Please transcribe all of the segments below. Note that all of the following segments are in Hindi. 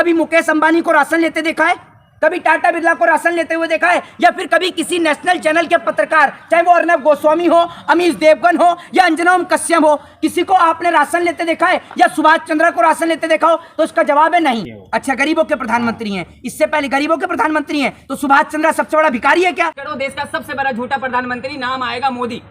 कभी मुकेश अंबानी को राशन लेते देखा है? कभी टाटा बिरला को राशन लेते हुए देखा है? या फिर कभी किसी नेशनल चैनल के पत्रकार, चाहे वो अर्नब गोस्वामी हो, अमीश देवगन हो या अंजना ओम कश्यप हो, किसी को आपने राशन लेते देखा है या सुभाष चंद्र को राशन लेते देखा हो? तो उसका जवाब है नहीं। अच्छा, गरीबों के प्रधानमंत्री हैं, इससे पहले गरीबों के प्रधानमंत्री हैं, तो सुभाष चंद्र सबसे बड़ा भिखारी है क्या? देश का सबसे बड़ा झूठा प्रधानमंत्री नाम आएगा मोदी।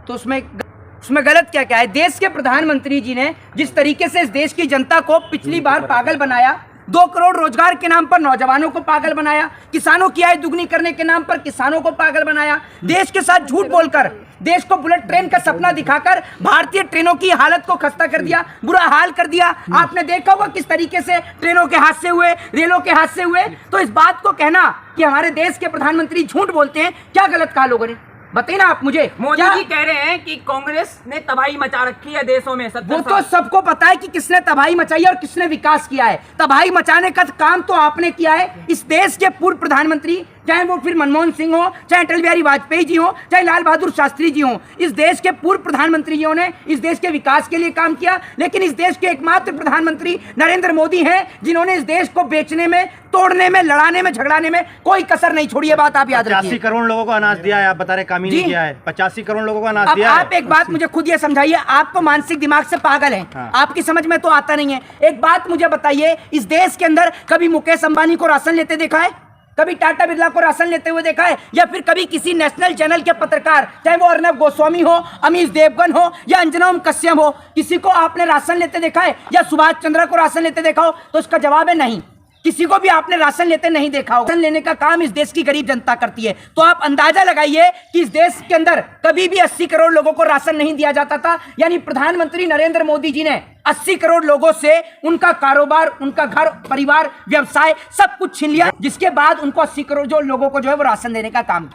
तो उसमें गलत क्या क्या है? देश के प्रधानमंत्री जी ने जिस तरीके से इस देश की जनता को पिछली बार पागल बनाया, 2 करोड़ रोजगार के नाम पर नौजवानों को पागल बनाया, किसानों की आय दुगनी करने के नाम पर किसानों को पागल बनाया, देश के साथ झूठ बोलकर, देश को बुलेट ट्रेन का सपना दिखाकर भारतीय ट्रेनों की हालत को खस्ता कर दिया, बुरा हाल कर दिया। आपने देखा होगा किस तरीके से ट्रेनों के हादसे हुए, रेलों के हादसे हुए। तो इस बात को कहना कि हमारे देश के प्रधानमंत्री झूठ बोलते हैं, क्या गलत कहा लोगों ने? बताइए ना आप मुझे। मोदी जी कह रहे हैं कि कांग्रेस ने तबाही मचा रखी है देशों में। वो तो सबको पता है कि किसने तबाही मचाई है और किसने विकास किया है। तबाही मचाने का काम तो आपने किया है। इस देश के पूर्व प्रधानमंत्री, चाहे वो फिर मनमोहन सिंह हो, चाहे अटल बिहारी वाजपेयी जी हो, चाहे लाल बहादुर शास्त्री जी हो, इस देश के पूर्व प्रधानमंत्रियों ने इस देश के विकास के लिए काम किया। लेकिन इस देश के एकमात्र प्रधानमंत्री नरेंद्र मोदी हैं, जिन्होंने इस देश को बेचने में, तोड़ने में, लड़ाने में, झगड़ाने में कोई कसर नहीं छोड़ी है। बात आप याद रखिए। 85 करोड़ लोगों को अनाज दिया है, आप बता रहे काम ही नहीं किया है। 85 करोड़ लोगों को अनाज दिया है। आप एक बात मुझे खुद ये समझाइए, आपको मानसिक दिमाग से पागल है, आपकी समझ में तो आता नहीं है। एक बात मुझे बताइए, इस देश के अंदर कभी मुकेश अंबानी को राशन लेते देखा है? कभी टाटा बिरला को राशन लेते हुए देखा है? या फिर कभी किसी नेशनल चैनल के पत्रकार, चाहे वो अर्नब गोस्वामी हो, अमीश देवगन हो या अंजना ओम कश्यप हो, किसी को आपने राशन लेते देखा है या सुभाष चंद्र को राशन लेते देखा हो? तो उसका जवाब है नहीं। किसी को भी आपने राशन लेते नहीं देखा होगा। राशन लेने का काम इस देश की गरीब जनता करती है। तो आप अंदाजा लगाइए कि इस देश के अंदर कभी भी 80 करोड़ लोगों को राशन नहीं दिया जाता था। यानी प्रधानमंत्री नरेंद्र मोदी जी ने 80 करोड़ लोगों से उनका कारोबार, उनका घर परिवार, व्यवसाय सब कुछ छीन लिया, जिसके बाद उनको 80 करोड़ जो लोगों को जो है वो राशन देने का काम।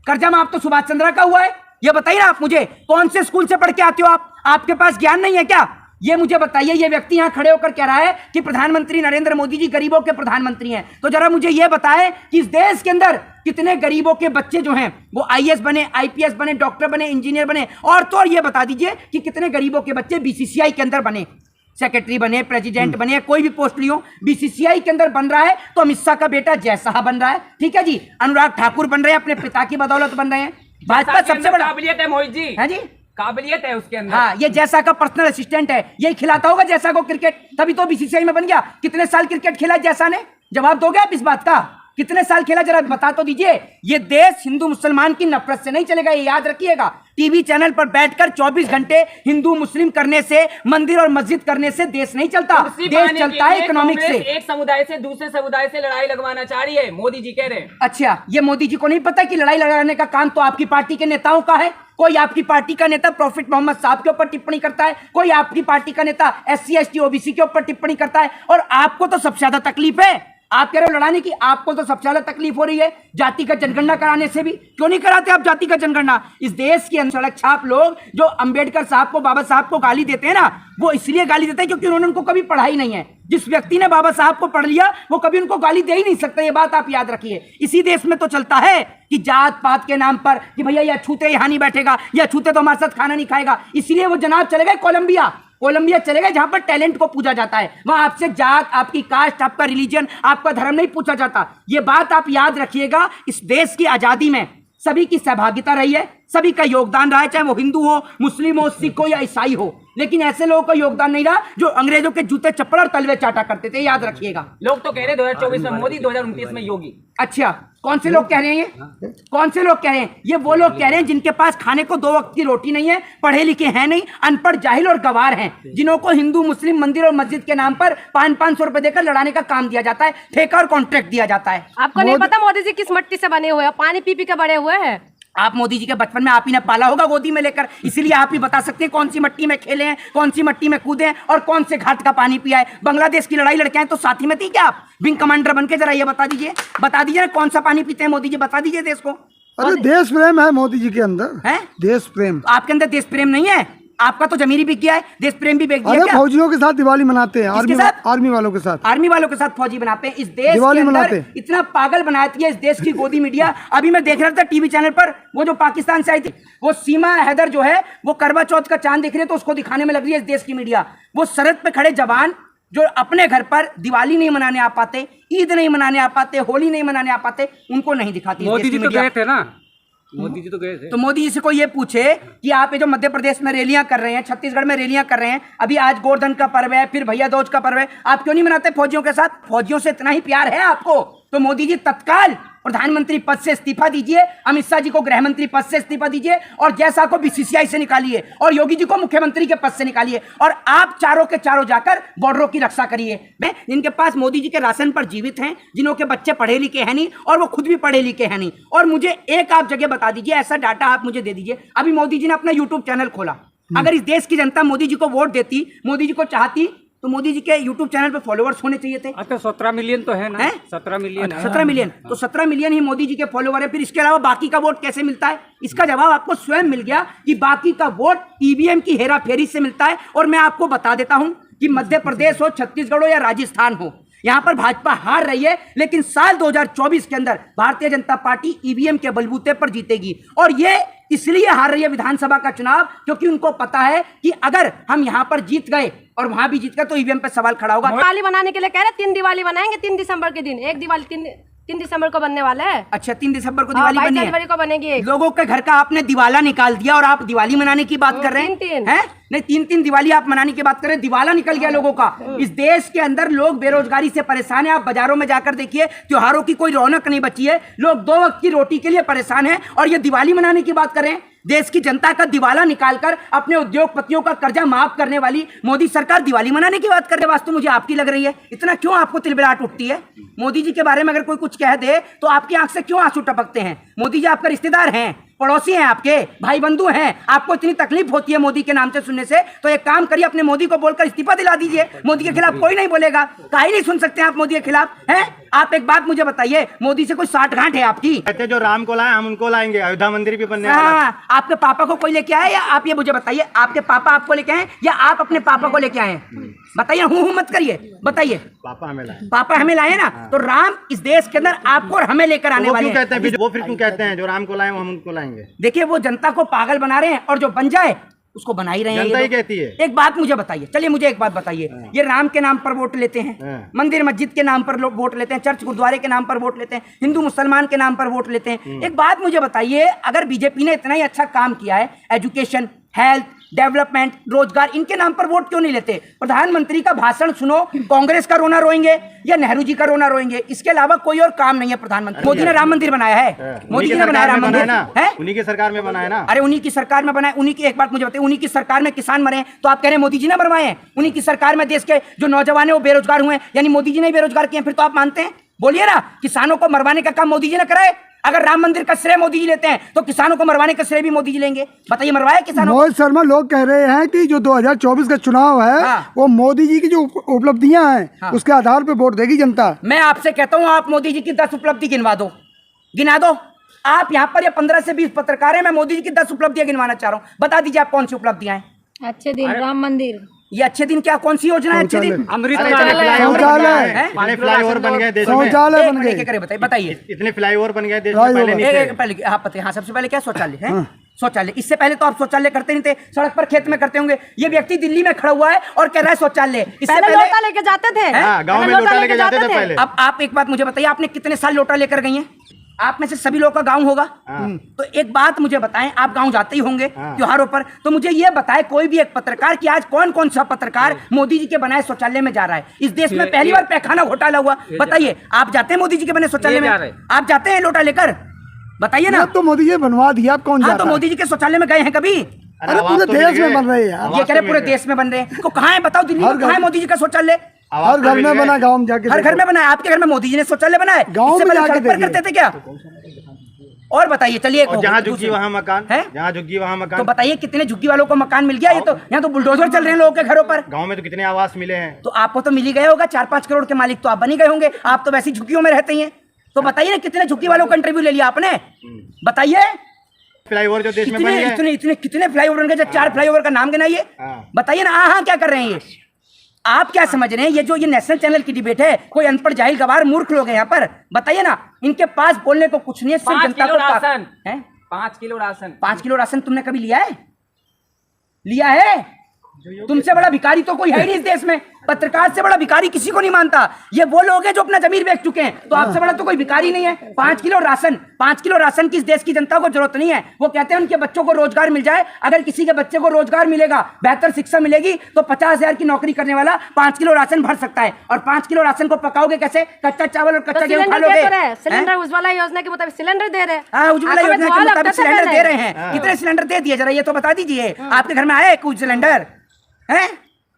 कर्जा माफ तो सुभाष चंद्र का हुआ है। ये बताइए ना आप मुझे, कौन से स्कूल से पढ़ के आते हो आप? आपके पास ज्ञान नहीं है क्या? ये मुझे बताइए। ये व्यक्ति यहाँ खड़े होकर कह रहा है कि प्रधानमंत्री नरेंद्र मोदी जी गरीबों के प्रधानमंत्री हैं। तो जरा मुझे ये बताएं कि इस देश के अंदर कितने गरीबों के बच्चे जो हैं वो आईएएस बने, आईपीएस बने, डॉक्टर बने, इंजीनियर बने, और तो और ये बता दीजिए कि कितने गरीबों के बच्चे बीसीसीआई के अंदर बने, सेक्रेटरी बने, प्रेसिडेंट बने, कोई भी पोस्ट लियो बीसीसीआई के अंदर बन रहा है। तो अमित शाह का बेटा जय शाह बन रहा है, ठीक है जी, अनुराग ठाकुर बन रहे हैं, अपने पिता की बदौलत बन रहे हैं। भाजपा सबसे बड़ा काबिलियत है मोहित जी। है जी, काबिलियत है उसके अंदर। हाँ, ये जैसा का पर्सनल असिस्टेंट है, यही खिलाता होगा जैसा को क्रिकेट, तभी तो बीसीसीआई में बन गया। कितने साल क्रिकेट खेला जैसा ने? जवाब दोगे आप इस बात का? कितने साल खेला जरा बता तो दीजिए। ये देश हिंदू मुसलमान की नफरत से नहीं चलेगा, ये याद रखिएगा। टीवी चैनल पर बैठकर 24 घंटे हिंदू मुस्लिम करने से, मंदिर और मस्जिद करने से देश नहीं चलता। देश चलता है इकोनॉमिक से। एक समुदाय से दूसरे समुदाय से लड़ाई लगवाना चाह रही है, मोदी जी कह रहे हैं। अच्छा, ये मोदी जी को नहीं पता कि लड़ाई लगाने का काम तो आपकी पार्टी के नेताओं का है। कोई आपकी पार्टी का नेता प्रॉफिट मोहम्मद साहब के ऊपर टिप्पणी करता है, कोई आपकी पार्टी का नेता SC ST OBC के ऊपर टिप्पणी करता है, और आपको तो सबसे ज्यादा तकलीफ है। आप कह रहे हो लड़ाने की, आपको तो सबसे ज्यादा तकलीफ हो रही है जाति का जनगणना कराने से भी। क्यों नहीं कराते आप जाति का जनगणना? इस देश के अंदर सड़क छाप लोग जो अंबेडकर साहब को, बाबा साहब को गाली देते हैं ना, वो इसलिए गाली देते हैं क्योंकि उन्होंने उनको कभी पढ़ाई नहीं है। जिस व्यक्ति ने बाबा साहब को पढ़ लिया वो कभी उनको गाली दे ही नहीं सकता। ये बात आप याद रखिए। इसी देश में तो चलता है कि जात पात के नाम पर कि भैया यह छूते यहाँ नहीं बैठेगा, यह छूते तो हमारे साथ खाना नहीं खाएगा। इसलिए वो जनाब चले गए कोलंबिया चले गए, जहां पर टैलेंट को पूजा जाता है। वहां आपसे जात, आपकी कास्ट, आपका रिलीजन, आपका धर्म नहीं पूछा जाता। ये बात आप याद रखिएगा। इस देश की आजादी में सभी की सहभागिता रही है, सभी का योगदान रहा है, चाहे वो हिंदू हो, मुस्लिम हो, सिख हो या ईसाई हो। लेकिन ऐसे लोगों का योगदान नहीं रहा जो अंग्रेजों के जूते चप्पल और तलवे चाटा करते थे, याद रखिएगा। लोग तो कह रहे 2024 में मोदी, 2029 में योगी। अच्छा, कौन से लोग कह रहे हैं ये? कौन से लोग कह रहे हैं? ये वो लोग कह रहे हैं जिनके पास खाने को 2 वक्त की रोटी नहीं है, पढ़े लिखे हैं नहीं, अनपढ़, जाहिल और गवार हैं, जिन्हों को हिंदू मुस्लिम मंदिर और मस्जिद के नाम पर 500-500 रुपए देकर लड़ाने का काम दिया जाता है, ठेका और कॉन्ट्रैक्ट दिया जाता है। आपको नहीं पता मोदी जी किस मिट्टी से बने हुए हैं? पानी पी पी के बड़े हुए हैं। आप मोदी जी के बचपन में आप ही ने पाला होगा गोदी में लेकर, इसीलिए आप ही बता सकते हैं कौन सी मिट्टी में खेले हैं, कौन सी मिट्टी में कूदे हैं और कौन से घाट का पानी पिया है। बांग्लादेश की लड़ाई लड़के हैं तो साथी में थी क्या आप विंग कमांडर बन के? जरा ये बता दीजिए कौन सा पानी पीते हैं मोदी जी, बता दीजिए देश को। अरे देश प्रेम है मोदी जी के अंदर, है देश प्रेम। आपके अंदर देश प्रेम नहीं है, आपका तो जमीरी बिक गया है, देश प्रेम भी बिक गया। अरे फौजियों के साथ दिवाली मनाते हैं, आर्मी वालों के साथ, आर्मी वालों के साथ फौजी बनाते हैं। इस देश दिवाली के अंदर मनाते हैं। इतना पागल बनाती है इस देश की गोदी मीडिया। अभी मैं देख रहा था टीवी चैनल पर, वो जो पाकिस्तान से आई थी, वो सीमा हैदर जो है वो करवा चौथ का चांद दिख रही है तो उसको दिखाने में लग रही है इस देश की मीडिया। वो सरहद पे खड़े जवान जो अपने घर पर दिवाली नहीं मनाने आ पाते, ईद नहीं मनाने आ पाते, होली नहीं मनाने आ पाते, उनको नहीं दिखाती। मोदी जी तो गए थे ना, मोदी जी तो गए थे। तो मोदी जी से कोई ये पूछे कि आप ये जो मध्य प्रदेश में रैलियां कर रहे हैं, छत्तीसगढ़ में रैलियां कर रहे हैं, अभी आज गोवर्धन का पर्व है, फिर भैया दूज का पर्व है, आप क्यों नहीं मनाते फौजियों के साथ? फौजियों से इतना ही प्यार है आपको तो मोदी जी तत्काल प्रधानमंत्री पद से इस्तीफा दीजिए, अमित शाह जी को गृह मंत्री पद से इस्तीफा दीजिए, और जयशाह को बीसीसीआई से निकालिए, और योगी जी को मुख्यमंत्री के पद से निकालिए, और आप चारों के चारों जाकर बॉर्डरों की रक्षा करिए। जिनके पास मोदी जी के राशन पर जीवित हैं, जिन्हों के बच्चे पढ़े लिखे हैं नहीं और वो खुद भी पढ़े लिखे हैं नहीं। और मुझे एक आप जगह बता दीजिए, ऐसा डाटा आप मुझे दे दीजिए, अभी मोदी जी ने अपना यूट्यूब चैनल खोला, अगर इस देश की जनता मोदी जी को वोट देती, मोदी जी को चाहती, तो मोदी जी के यूट्यूब चैनल पे फॉलोअर्स होने चाहिए थे। अच्छा 17 मिलियन तो है ना, 17 मिलियन, 17 मिलियन, तो 17 मिलियन ही मोदी जी के फॉलोवर है। फिर इसके अलावा बाकी का वोट कैसे मिलता है? इसका जवाब आपको स्वयं मिल गया कि बाकी का वोट ईवीएम की हेराफेरी से मिलता है। और मैं आपको बता देता हूं कि मध्य प्रदेश हो, छत्तीसगढ़ हो या राजस्थान हो, यहां पर भाजपा हार रही है, लेकिन साल 2024 के अंदर भारतीय जनता पार्टी ईवीएम के बलबूते पर जीतेगी। और ये इसलिए हार रही है विधानसभा का चुनाव क्योंकि उनको पता है कि अगर हम यहां पर जीत गए और वहां भी जीत गए तो ईवीएम पे सवाल खड़ा होगा। दिवाली बनाने के लिए कह रहे 3 दिवाली बनाएंगे 3 दिसंबर के दिन, एक दिवाली 3 दिसंबर को बनने वाला है। अच्छा 3 दिसंबर को दिवाली बनी है, 22 जनवरी को बनेगी। लोगों के घर का आपने दिवाला निकाल दिया और आप दिवाली मनाने की बात कर रहे हैं? हैं? नहीं, 3 दिवाली आप मनाने की बात कर रहे हैं, दिवाला निकल गया लोगों का। इस देश के अंदर लोग बेरोजगारी से परेशान है। आप बाजारों में जाकर देखिए, त्योहारों की कोई रौनक नहीं बची है, लोग 2 वक्त की रोटी के लिए परेशान है और ये दिवाली मनाने की बात कर रहे हैं। देश की जनता का दिवाला निकालकर अपने उद्योगपतियों का कर्जा माफ करने वाली मोदी सरकार दिवाली मनाने की बात कर रहे, वास्तु मुझे आपकी लग रही है। इतना क्यों आपको तिलबिलाट उठती है? मोदी जी के बारे में अगर कोई कुछ कह दे तो आपकी आंख से क्यों आंसू टपकते हैं? मोदी जी आपका रिश्तेदार हैं, पड़ोसी हैं, आपके भाई बंधु हैं, आपको इतनी तकलीफ होती है मोदी के नाम से सुनने से, तो एक काम करिए, अपने मोदी को बोलकर इस्तीफा दिला दीजिए। मोदी के खिलाफ कोई नहीं बोलेगा, काहे नहीं सुन सकते आप मोदी के खिलाफ हैं? आप एक बात मुझे बताइए, मोदी से कोई साठगांठ है आपकी? कहते जो राम को लाए हम उनको लाएंगे, अयोध्या मंदिर भी बनने वाला है। आपके पापा को कोई लेके आए या आप ये मुझे बताइए, आपके पापा आपको लेके आए या आप अपने पापा को लेके आए? बताइए, हूं मत करिए, बताइए। पापा हमें लाए, पापा हमें लाए ना, तो राम इस देश के अंदर आपको और हमें लेकर आने वाले हैं। कहते हैं वो फिर क्यों कहते हैं जो राम को लाए हम उनको लाएंगे? देखिए, वो जनता को पागल बना रहे हैं और जो बन जाए उसको बना ही रहे हैं। जनता ही कहती है। एक बात मुझे बताइए, चलिए मुझे एक बात बताइए, ये राम के नाम पर वोट लेते हैं, मंदिर मस्जिद के नाम पर लोग वोट लेते हैं, चर्च गुरुद्वारे के नाम पर वोट लेते हैं, हिंदू मुसलमान के नाम पर वोट लेते हैं। एक बात मुझे बताइए, अगर बीजेपी ने इतना ही अच्छा काम किया है, एजुकेशन, हेल्थ, डेवलपमेंट, रोजगार, इनके नाम पर वोट क्यों नहीं लेते? प्रधानमंत्री का भाषण सुनो, कांग्रेस का रोना रोएंगे या नेहरू जी का रोना रोएंगे, इसके अलावा कोई और काम नहीं है प्रधानमंत्री। मोदी ने राम मंदिर बनाया है, मोदी जी ने बनाया राम मंदिर है, उन्हीं की सरकार में बनाया ना। अरे उन्हीं की सरकार में बनाए, उन्हीं की, एक बात मुझे बताइए, उन्हीं की सरकार में किसान मरे तो आप कह रहे हैं मोदी जी ने मरवाए हैं? उन्हीं की सरकार में देश के जो नौजवान है वो बेरोजगार हुए, यानी मोदी जी ने बेरोजगार किए, फिर तो आप मानते हैं? बोलिए ना, किसानों को मरवाने का काम मोदी जी ने कराए। अगर राम मंदिर का श्रेय मोदी जी लेते हैं तो किसानों को मरवाने का श्रेय भी मोदी जी लेंगे। बताइए, मरवाए किसानों? मोहित शर्मा, लोग कह रहे हैं कि जो 2024 का चुनाव है वो मोदी जी की जो उपलब्धियां हैं उसके आधार पर वोट देगी जनता। मैं आपसे कहता हूं, आप मोदी जी की 10 उपलब्धि गिनवा दो, गिना दो। आप यहाँ पर ये 15 से 20 पत्रकार हैं, मैं मोदी जी की 10 उपलब्धियां गिनवाना चाह रहा हूँ, बता दीजिए आप कौन सी उपलब्धियां हैं? अच्छे दिन, राम मंदिर। ये अच्छे दिन क्या, कौन सी योजना है? अच्छे दिन अमृत फ्लाईओवर बन गए देश में, शौचालय बन गए। बताइए, इतने फ्लाईओवर बन गए देश में, पहले हाँ पता है, हाँ सबसे पहले क्या शौचालय है? शौचालय, इससे पहले तो आप शौचालय करते नहीं थे, सड़क पर खेत में करते होंगे। ये व्यक्ति दिल्ली में खड़ा हुआ है और कह रहा है शौचालय, इससे पहले लोटा लेके जाते थे, गाँव में लोटा लेके जाते थे पहले। अब आप एक बात मुझे बताइए, आपने कितने साल लोटा लेकर गई हैं? आप में से सभी लोगों का गांव होगा, तो एक बात मुझे बताएं, आप गांव जाते ही होंगे त्योहारों पर, तो मुझे ये बताएं कोई भी एक पत्रकार कि आज कौन कौन सा पत्रकार मोदी जी के बनाए शौचालय में जा रहा है? इस देश में पहली बार पैखाना घोटाला हुआ। बताइए, आप जाते हैं मोदी जी के बने शौचालय में? आप जाते हैं लोटा लेकर? बताइए ना। तो मोदी जी बनवा दिया, आप कौन? हाँ, तो मोदी जी के शौचालय में गए हैं कभी? अरे पूरे देश में बन रहे हैं, ये कह रहे पूरे देश में बन रहे हैं, तो कहाँ है बताओ? दिल्ली में कहाँ है मोदी जी का शौचालय? हर घर में बना, गाँव में जाके, हर घर में बना है। आपके घर में मोदी जी ने शौचालय बनाया, गाँव में जाके करते थे क्या? और बताइए, चलिए, जहाँ झुग्गी वहाँ मकान है, जहाँ झुग्गी वहाँ मकान। तो बताइए कितने झुग्गी वालों को मकान मिल गया? ये तो यहाँ तो बुलडोजर चल रहे हैं लोगों के घरों पर। गांव में तो कितने आवास मिले हैं? तो आपको तो मिल ही गया होगा, 4-5 करोड़ के मालिक तो आप बन ही गए होंगे, आप तो वैसी झुग्गियों में रहते हैं। तो बताइए ना, कितने झुग्गी वालों का इंटरव्यू ले लिया आपने? बताइए, फ्लाईओवर जो देश में बन गए, इतने कितने फ्लाईओवर बन गए? 4 फ्लाईओवर का नाम गिनाइए, बताइए ना। हाँ, क्या कर रहे हैं ये? आप क्या समझ रहे हैं? ये जो ये नेशनल चैनल की डिबेट है, कोई अनपढ़ जाहिल गवार मूर्ख लोग हैं यहाँ पर। बताइए ना, इनके पास बोलने को कुछ नहीं है, सिर्फ जनता को राशन है। 5 किलो राशन, 5 किलो राशन तुमने कभी लिया है? लिया है? तुमसे बड़ा भिखारी तो कोई है नहीं इस देश में। पत्रकार से बड़ा भिखारी किसी को नहीं मानता। ये वो लोग हैं जो अपना जमीर बेच चुके हैं, तो आपसे बड़ा तो कोई भिखारी नहीं है। 5 किलो राशन की इस देश की जनता को जरूरत नहीं है। वो कहते हैं उनके बच्चों को रोजगार मिल जाए। अगर किसी के बच्चे को रोजगार मिलेगा, बेहतर शिक्षा मिलेगी, तो 50,000 की नौकरी करने वाला 5 किलो राशन भर सकता है। और 5 किलो राशन को पकाओगे कैसे? कच्चा चावल और कच्चा गेहूं खा लोगे। सिलेंडर उज्ज्वला योजना के मुताबिक सिलेंडर दे रहे हैं। हाँ, उज्ज्वला योजना के मुताबिक सिलेंडर दे रहे हैं। कितने सिलेंडर दे दिए जरा ये तो बता दीजिए। आपके घर में आया है कुछ सिलेंडर? है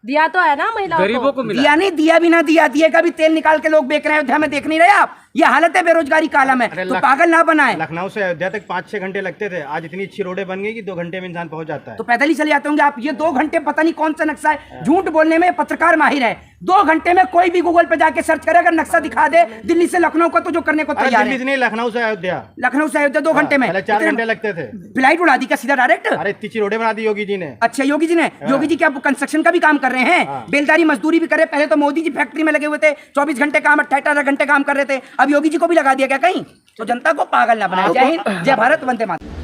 दिया तो है ना महिलाओं गरीबों को मिला। दिया नहीं, दिया भी ना दिया, दिए का भी तेल निकाल के लोग बेच रहे हैं अयोध्या में, देख नहीं रहे आप? ये हालत है बेरोजगारी का आलम है, तो पागल ना बनाए। लखनऊ से अयोध्या तक 5-6 घंटे लगते थे, आज इतनी अच्छी रोडें बन गई कि 2 घंटे में इंसान पहुंच जाता है। तो पैदल ही चले जाते होंगे आप। ये 2 घंटे पता नहीं कौन सा नक्शा है। झूठ बोलने में पत्रकार माहिर है। 2 घंटे में कोई भी गूगल पे जाके सर्च करे, अगर नक्शा दिखा दे दिल्ली से लखनऊ का, तो जो करने को तैयार है। नहीं, लखनऊ से अयोध्या, लखनऊ से अयोध्या 2 घंटे में। पहले 4 घंटे लगते थे। फ्लाइट उड़ा दी क्या सीधा डायरेक्ट? अरे इतनी अच्छी रोडें बना दी योगी जी ने। अच्छा, योगी जी ने, योगी जी क्या कंस्ट्रक्शन का भी काम कर रहे हैं? बेलदारी मजदूरी भी करे। पहले तो मोदी जी फैक्ट्री में लगे हुए थे, 24 घंटे काम, 18 घंटे काम कर रहे थे। अब योगी जी को भी लगा दिया क्या कहीं? तो जनता को पागल ना बनाए। जय हिंद, जय भारत, वंदे मातरम।